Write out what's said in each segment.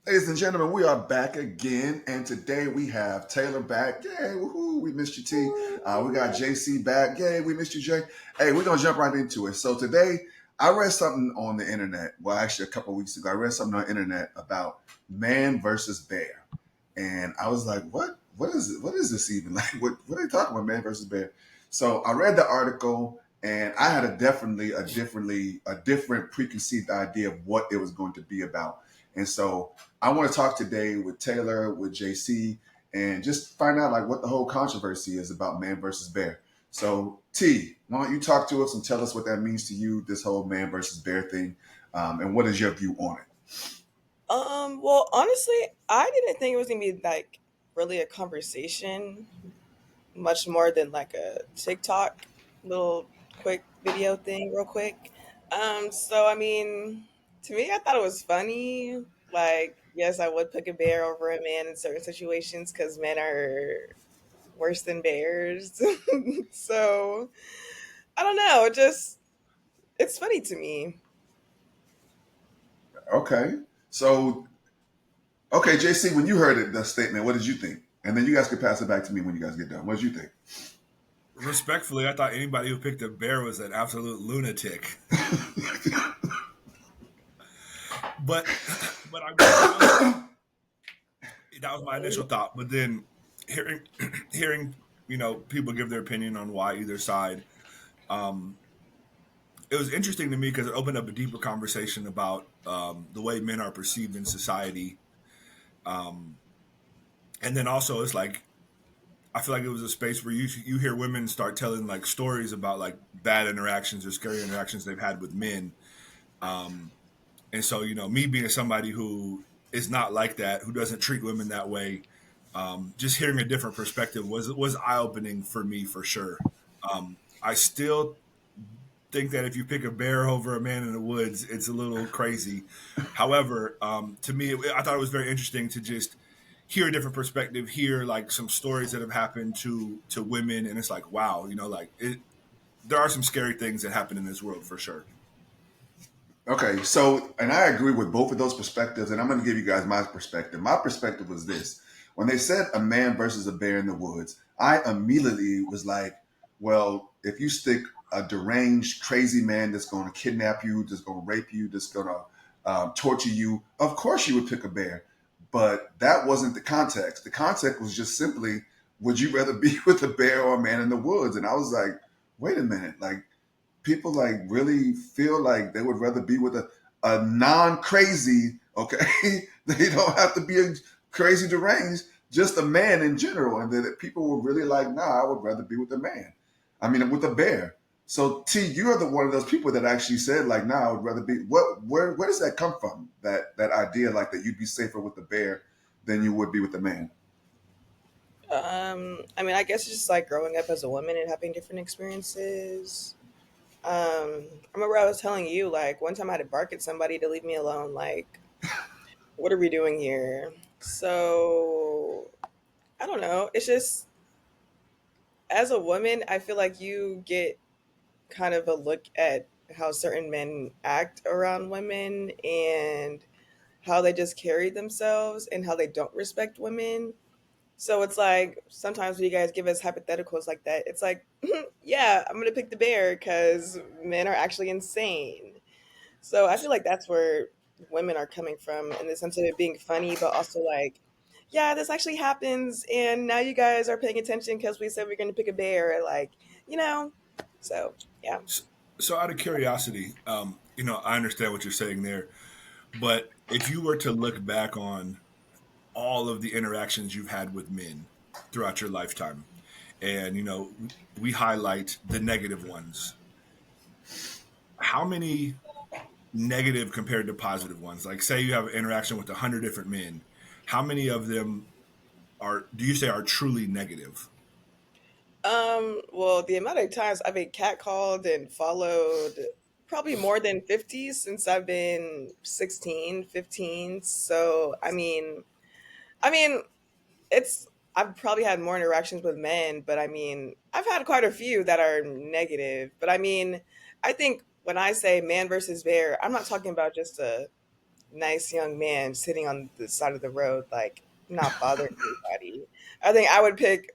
Ladies and gentlemen, we are back again, and today we have Taylor back. Yay, woohoo, we missed you, T. We got JC back. Yay, we missed you, Jay. Hey, we're going to jump right into it. So today, I read something on the internet. Well, actually, a couple of weeks ago, I read something on the internet about man versus bear. And I was like, what? What is it? What is this even? Like, what are they talking about, man versus bear? So I read the article, and I had a different preconceived idea of what it was going to be about. And so I want to talk today with Taylor, with JC, and just find out like what the whole controversy is about man versus bear. So T, why don't you talk to us and tell us what that means to you, this whole man versus bear thing, and what is your view on it? Well, honestly, I didn't think it was gonna be like really a conversation, much more than like a TikTok little quick video thing, real quick. So I mean, to me, I thought it was funny. Like, yes, I would pick a bear over a man in certain situations because men are worse than bears. So I don't know. It's funny to me. Okay. So, okay, JC, when you heard it, the statement, what did you think? And then you guys can pass it back to me when you guys get done. What did you think? Respectfully, I thought anybody who picked a bear was an absolute lunatic. But but that was my initial thought. But then hearing hearing people give their opinion on why either side, um, it was interesting to me because it opened up a deeper conversation about the way men are perceived in society, um, and then also it's like I feel like it was a space where you hear women start telling like stories about like bad interactions or scary interactions they've had with men. Um, And so, me being somebody who is not like that, who doesn't treat women that way, just hearing a different perspective was eye opening for me for sure. I still think that if you pick a bear over a man in the woods, it's a little crazy. However, to me, I thought it was very interesting to just hear a different perspective, hear like some stories that have happened to women, and it's like, wow, there are some scary things that happen in this world for sure. Okay, so and I agree with both of those perspectives, and I'm going to give you guys my perspective. My perspective was this: when they said a man versus a bear in the woods, I immediately was like, well, if you stick a deranged, crazy man that's going to kidnap you, that's going to rape you, that's going to torture you, of course you would pick a bear. But that wasn't the context. The context was just simply, would you rather be with a bear or a man in the woods? And I was like, wait a minute, like people like really feel like they would rather be with a non-crazy, okay? They don't have to be a crazy deranged, just a man in general. And that people were really like, nah, I would rather be with a man. I mean, with a bear. So T, you're the one of those people that actually said like, nah, I would rather be. Where does that come from? That idea like that you'd be safer with the bear than you would be with the man. I mean, I guess it's just like growing up as a woman and having different experiences. I remember I was telling you, like, one time I had to bark at somebody to leave me alone. Like, what are we doing here? So, I don't know. It's just, as a woman, I feel like you get kind of a look at how certain men act around women and how they just carry themselves and how they don't respect women. So it's like sometimes when you guys give us hypotheticals like that, it's like, yeah, I'm gonna pick the bear because men are actually insane. So I feel like that's where women are coming from in the sense of it being funny, but also like, yeah, this actually happens, and now you guys are paying attention because we said we're gonna pick a bear, like, you know. So yeah. So, out of curiosity, I understand what you're saying there, but if you were to look back on all of the interactions you've had with men throughout your lifetime, and we highlight the negative ones, how many negative compared to positive ones? Like, say you have an interaction with 100 different men, how many of them do you say are truly negative? Well, the amount of times I've been catcalled and followed probably more than 50 since I've been 16, 15. So, I mean, it's I've probably had more interactions with men, but I mean, I've had quite a few that are negative. But I mean, I think when I say man versus bear, I'm not talking about just a nice young man sitting on the side of the road, like not bothering anybody. I think I would pick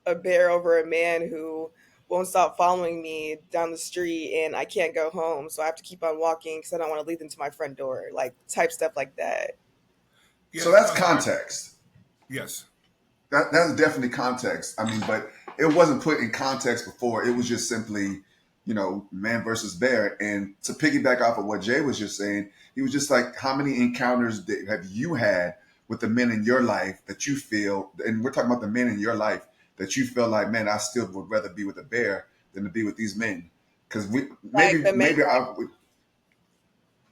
a bear over a man who won't stop following me down the street and I can't go home, so I have to keep on walking because I don't want to lead them to my front door, like type stuff like that. Yeah, So that's no, context. yes. That's definitely context. I mean, but it wasn't put in context before. It was just simply, man versus bear. And to piggyback off of what Jay was just saying, he was just like, how many encounters have you had with the men in your life that you feel, and we're talking about the men in your life that you feel like, man, I still would rather be with a bear than to be with these men. Because we Like the men, maybe I would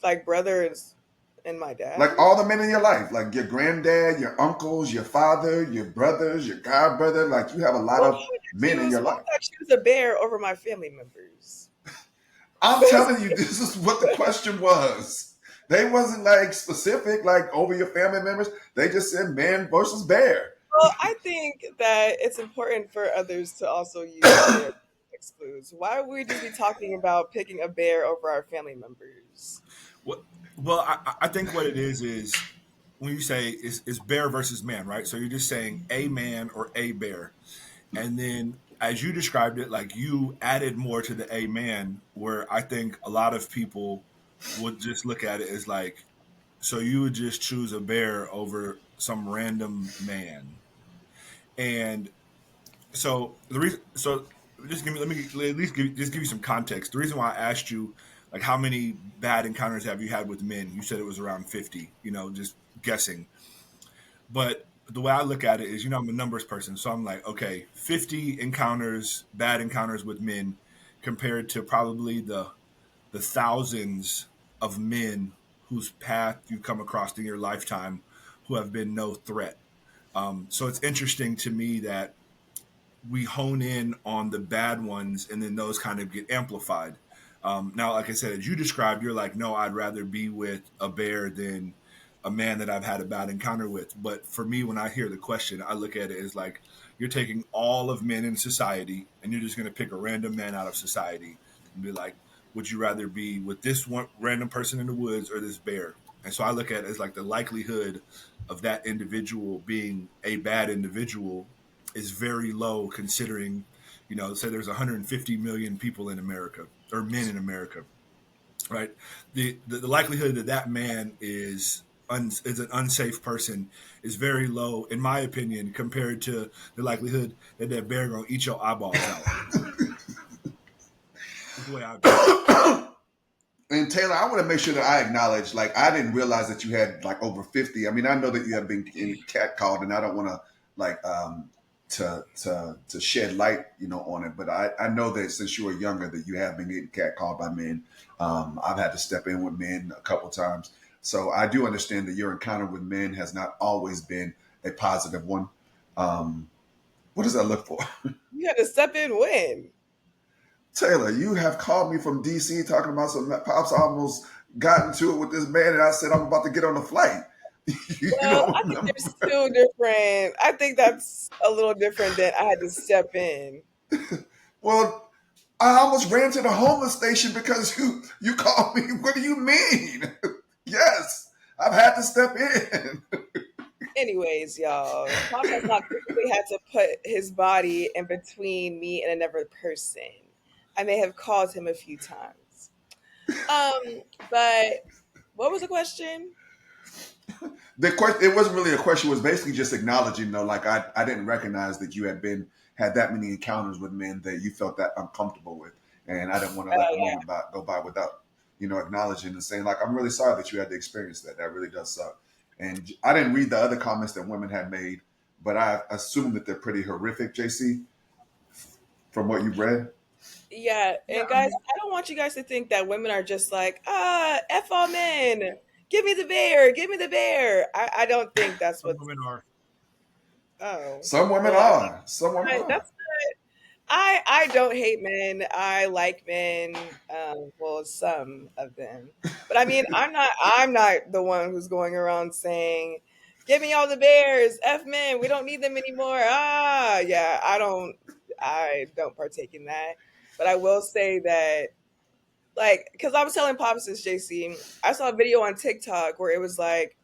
like brothers and my dad. like all the men in your life, like your granddad, your uncles, your father, your brothers, your god brother. Like you have a lot Why would of I men in choose? your Why life. would I choose a bear over my family members? I'm telling you, this is what the question was. They wasn't like specific, like over your family members. They just said man versus bear. Well, I think that it's important for others to also use their context clues. Why would we just be talking about picking a bear over our family members? What? Well, I think what it is when you say is bear versus man, right? So you're just saying a man or a bear, and then as you described it, like you added more to the a man, where I think a lot of people would just look at it as like, so you would just choose a bear over some random man, and so the reason, so just give me, let me at least give you some context. The reason why I asked you, like, how many bad encounters have you had with men? You said it was around 50. Just guessing. But the way I look at it is, I'm a numbers person, so I'm like, okay, 50 encounters, bad encounters with men, compared to probably the thousands of men whose path you've come across in your lifetime who have been no threat. So it's interesting to me that we hone in on the bad ones and then those kind of get amplified. Now, like I said, as you described, you're like, no, I'd rather be with a bear than a man that I've had a bad encounter with. But for me, when I hear the question, I look at it as like you're taking all of men in society and you're just going to pick a random man out of society and be like, would you rather be with this one random person in the woods or this bear? And so I look at it as like the likelihood of that individual being a bad individual is very low considering, say there's 150 million people in America or men in America, right? The likelihood that that man is an unsafe person is very low, in my opinion, compared to the likelihood that that bear gonna eat your eyeballs out. That's the way I view it. And Taylor, I want to make sure that I acknowledge, like, I didn't realize that you had like over 50. I mean, I know that you have been in catcalled, and I don't want to like to shed light, on it. But I know that since you were younger, that you have been getting catcalled by men. I've had to step in with men a couple times, so I do understand that your encounter with men has not always been a positive one. Um, what does that look for? You had to step in when? Taylor, you have called me from DC talking about some pops almost got into it with this man, and I said I'm about to get on the flight. You Well, don't I think remember? there's two different. I think that's a little different than I had to step in. Well, I almost ran to the homeless station because you called me. What do you mean? Yes, I've had to step in. Anyways, y'all, Pop has not physically had to put his body in between me and another person. I may have called him a few times. But what was the question? The question, it wasn't really a question. It was basically just acknowledging, though, like I didn't recognize that you had that many encounters with men that you felt that uncomfortable with, and I didn't want to let the Yeah. moment go by without acknowledging and saying like I'm really sorry that you had to experience that. That really does suck. And I didn't read the other comments that women had made, but I assume that they're pretty horrific, JC, from what you've read. Yeah, Yeah, and I guys, mean, I don't want you guys to think that women are just like, F all men. Give me the bear. Give me the bear. I don't think that's some what's. women are. Oh, Some women well, are. Some women are. that's. I don't hate men. I like men. Well, some of them, but I mean, I'm not the one who's going around saying, "Give me all the bears, f men. We don't need them anymore." Yeah, I don't partake in that. But I will say that, like, because I was telling Pops this, JC, I saw a video on TikTok where it was like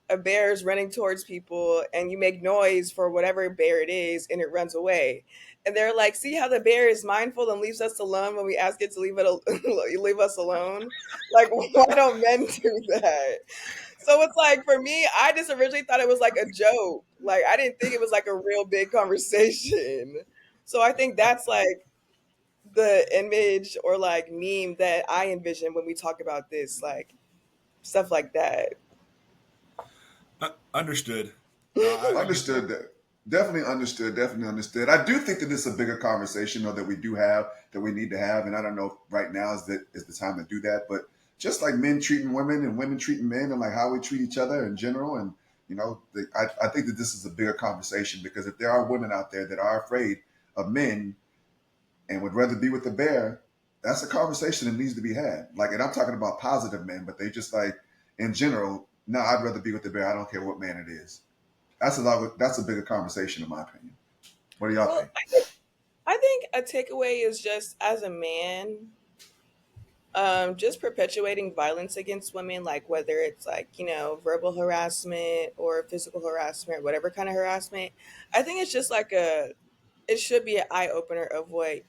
a bear is running towards people and you make noise for whatever bear it is and it runs away. And they're like, see how the bear is mindful and leaves us alone when we ask it to leave us alone? Like, why don't men do that? So it's like, for me, I just originally thought it was like a joke. Like, I didn't think it was like a real big conversation. So I think that's like the image or like meme that I envision when we talk about this, like stuff like that. Understood. No, I get that. Understood that. Definitely understood. Definitely understood. I do think that this is a bigger conversation, though, that we do have, that we need to have, and I don't know if right now is the time to do that. But just like men treating women and women treating men, and like how we treat each other in general, and I think that this is a bigger conversation because if there are women out there that are afraid of men and would rather be with the bear, that's a conversation that needs to be had. Like, and I'm talking about positive men, but they just like in general, no, I'd rather be with the bear. I don't care what man it is. That's a bigger conversation in my opinion. What do y'all Well, think? I think a takeaway is just as a man, just perpetuating violence against women, like whether it's like, verbal harassment or physical harassment, whatever kind of harassment. I think it's just like it should be an eye opener of what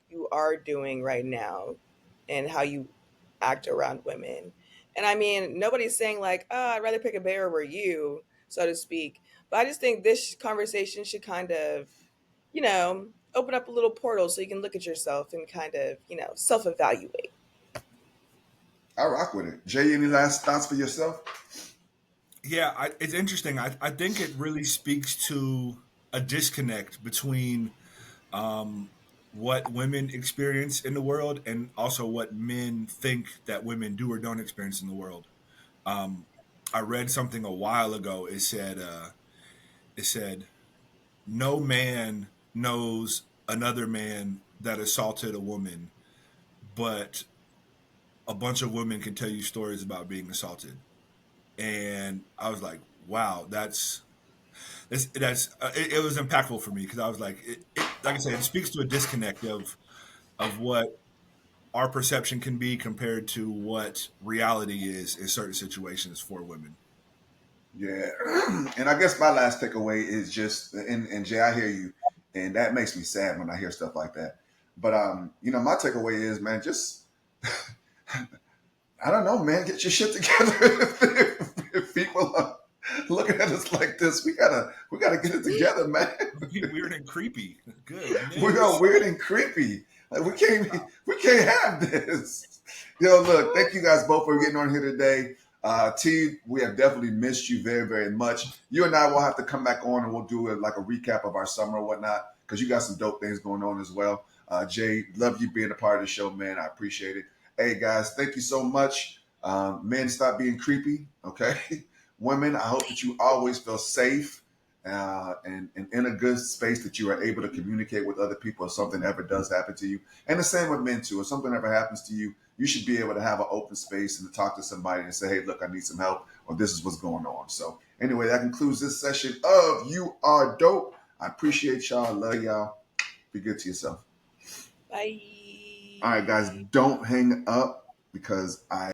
you are doing right now and how you act around women. And I mean, nobody's saying like, oh, I'd rather pick a bear over you, so to speak. But I just think this conversation should kind of, open up a little portal so you can look at yourself and kind of, self evaluate. I rock with it. Jay, any last thoughts for yourself? Yeah, it's interesting. I think it really speaks to a disconnect between what women experience in the world and also what men think that women do or don't experience in the world. Um, I read something a while ago. It said no man knows another man that assaulted a woman, but a bunch of women can tell you stories about being assaulted. And I was like, wow, it was impactful for me because I was like, like I said, it speaks to a disconnect of what our perception can be compared to what reality is in certain situations for women. Yeah. And I guess my last takeaway is just and Jay, I hear you. And that makes me sad when I hear stuff like that. But my takeaway is, man, just I don't know, man, get your shit together. If people are looking at us like this, we gotta get it together, man. Weird and creepy. Good We are news. weird and creepy. Like we can't have this. Yo, look, thank you guys both for getting on here today. T, we have definitely missed you very, very much. You and I will have to come back on and we'll do like a recap of our summer or whatnot because you got some dope things going on as well. Jay, love you being a part of the show, man. I appreciate it. Hey guys, thank you so much. Men, stop being creepy, okay? Women, I hope that you always feel safe and in a good space that you are able to communicate with other people if something ever does happen to you. And the same with men too. If something ever happens to you, you should be able to have an open space and to talk to somebody and say, hey, look, I need some help or this is what's going on. So anyway, that concludes this session of You Are Dope. I appreciate y'all. I love y'all. Be good to yourself. Bye. All right, guys, don't hang up because I